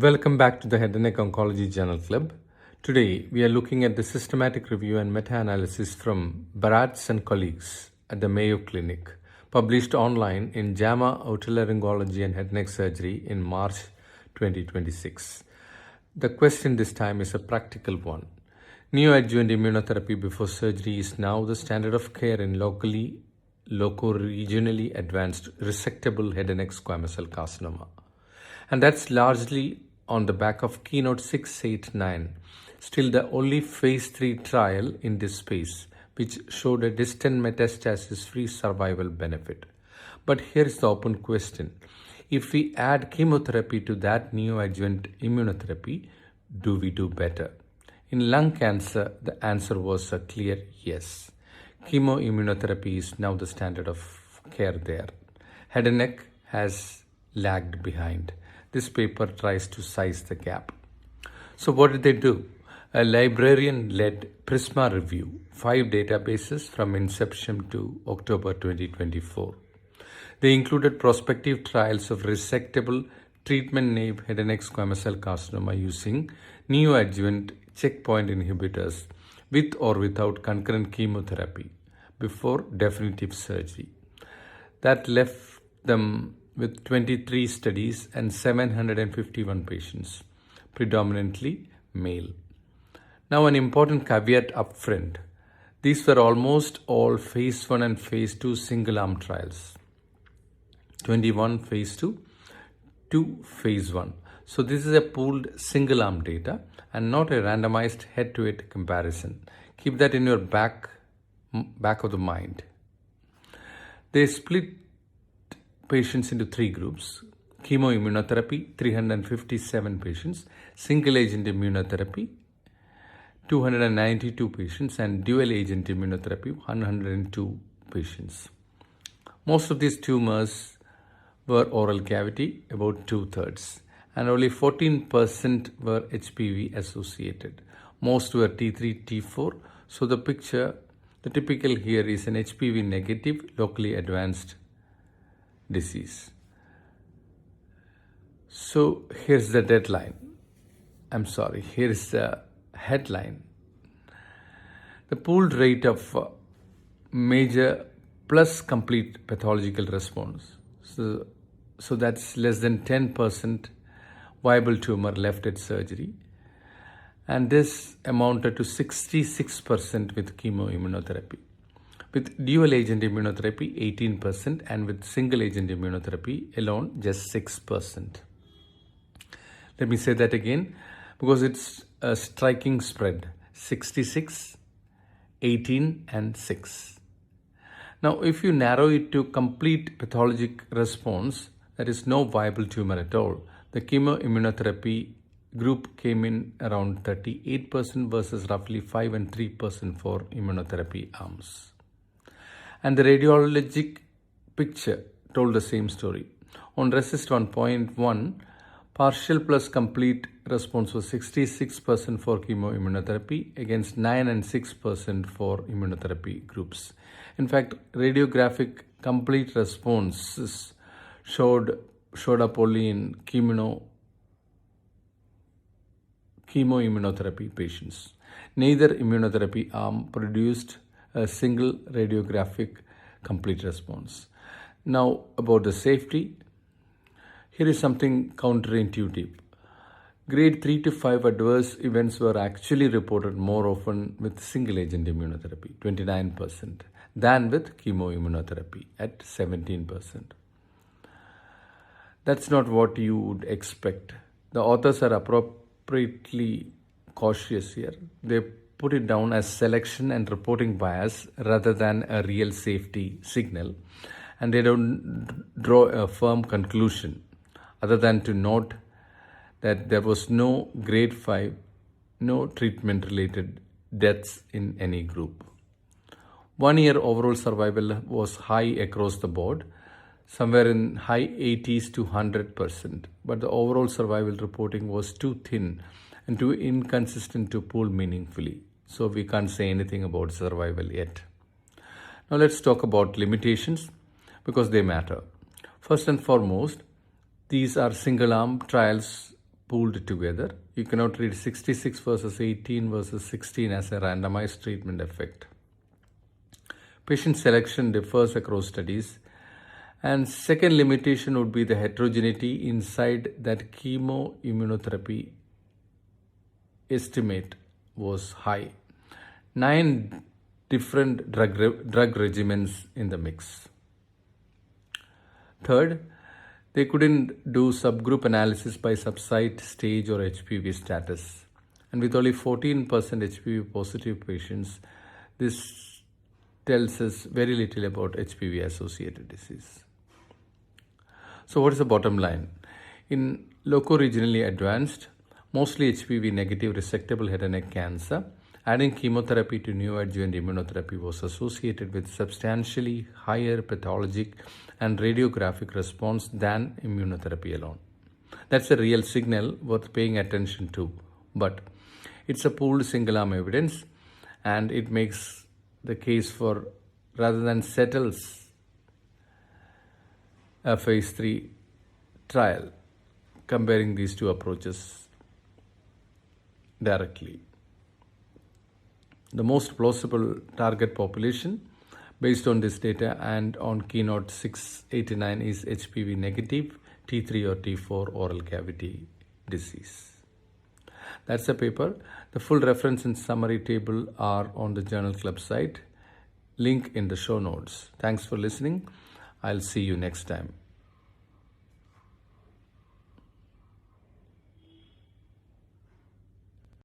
Welcome back to the Head and Neck Oncology Journal Club. Today, we are looking at the systematic review and meta-analysis from Baratz and colleagues at the Mayo Clinic, published online in JAMA Otolaryngology and Head and Neck Surgery in March 2026. The question this time is a practical one. Neoadjuvant immunotherapy before surgery is now the standard of care in loco-regionally advanced resectable head and neck squamous cell carcinoma. And that's largely on the back of Keynote 689, still the only phase 3 trial in this space, which showed a distant metastasis-free survival benefit. But here's the open question. If we add chemotherapy to that neoadjuvant immunotherapy, do we do better? In lung cancer, the answer was a clear yes. Chemoimmunotherapy is now the standard of care there. Head and neck has lagged behind. This paper tries to size the gap. So what did they do? A librarian-led PRISMA review, 5 databases from inception to October 2024. They included prospective trials of resectable treatment-naive head and neck squamous cell carcinoma using neoadjuvant checkpoint inhibitors with or without concurrent chemotherapy before definitive surgery. That left them with 23 studies and 751 patients, predominantly male. Now, an important caveat up front. These were almost all phase 1 and phase 2 single-arm trials. 21 phase 2, 2 phase 1. So this is a pooled single-arm data and not a randomized head-to-head comparison. Keep that in your back of the mind. They split patients into 3 groups: chemoimmunotherapy, 357 patients, single-agent immunotherapy, 292 patients, and dual-agent immunotherapy, 102 patients. Most of these tumors were oral cavity, about 2/3, and only 14% were HPV associated. Most were T3, T4. So the typical here is an HPV negative, locally advanced disease. So here's the headline. The pooled rate of major plus complete pathological response. So that's less than 10% viable tumor left at surgery. And this amounted to 66% with chemoimmunotherapy. With dual-agent immunotherapy, 18%, and with single-agent immunotherapy alone, just 6%. Let me say that again, because it's a striking spread: 66, 18, and 6. Now, if you narrow it to complete pathologic response, there is no viable tumor at all. The chemoimmunotherapy group came in around 38% versus roughly 5 and 3% for immunotherapy arms. And the radiologic picture told the same story. On RECIST 1.1, partial plus complete response was 66% for chemoimmunotherapy against 9 and 6% for immunotherapy groups. In fact, radiographic complete responses showed up only in chemoimmunotherapy patients. Neither immunotherapy arm produced a single radiographic complete response. Now, about the safety, here is something counterintuitive. Grade 3 to 5 adverse events were actually reported more often with single-agent immunotherapy, 29%, than with chemoimmunotherapy at 17%. That's not what you would expect. The authors are appropriately cautious here. They put it down as selection and reporting bias rather than a real safety signal. And they don't draw a firm conclusion other than to note that there was no grade 5, no treatment-related deaths in any group. 1 year overall survival was high across the board, somewhere in high 80s to 100%. But the overall survival reporting was too thin and too inconsistent to pool meaningfully. So we can't say anything about survival yet. Now let's talk about limitations, because they matter. First and foremost, these are single-arm trials pooled together. You cannot treat 66 versus 18 versus 16 as a randomized treatment effect. Patient selection differs across studies. And second limitation would be the heterogeneity inside that chemoimmunotherapy estimate was high. 9 different drug regimens in the mix. Third, they couldn't do subgroup analysis by subsite stage or HPV status. And with only 14% HPV positive patients, this tells us very little about HPV associated disease. So what is the bottom line? In loco-regionally advanced, mostly HPV-negative resectable head and neck cancer, adding chemotherapy to neoadjuvant immunotherapy was associated with substantially higher pathologic and radiographic response than immunotherapy alone. That's a real signal worth paying attention to, but it's a pooled single-arm evidence, and it makes the case for, rather than settles a phase 3 trial, comparing these two approaches directly. The most plausible target population based on this data and on Keynote 689 is HPV negative T3 or T4 oral cavity disease. That's the paper. The full reference and summary table are on the Journal Club site. Link in the show notes. Thanks for listening. I'll see you next time.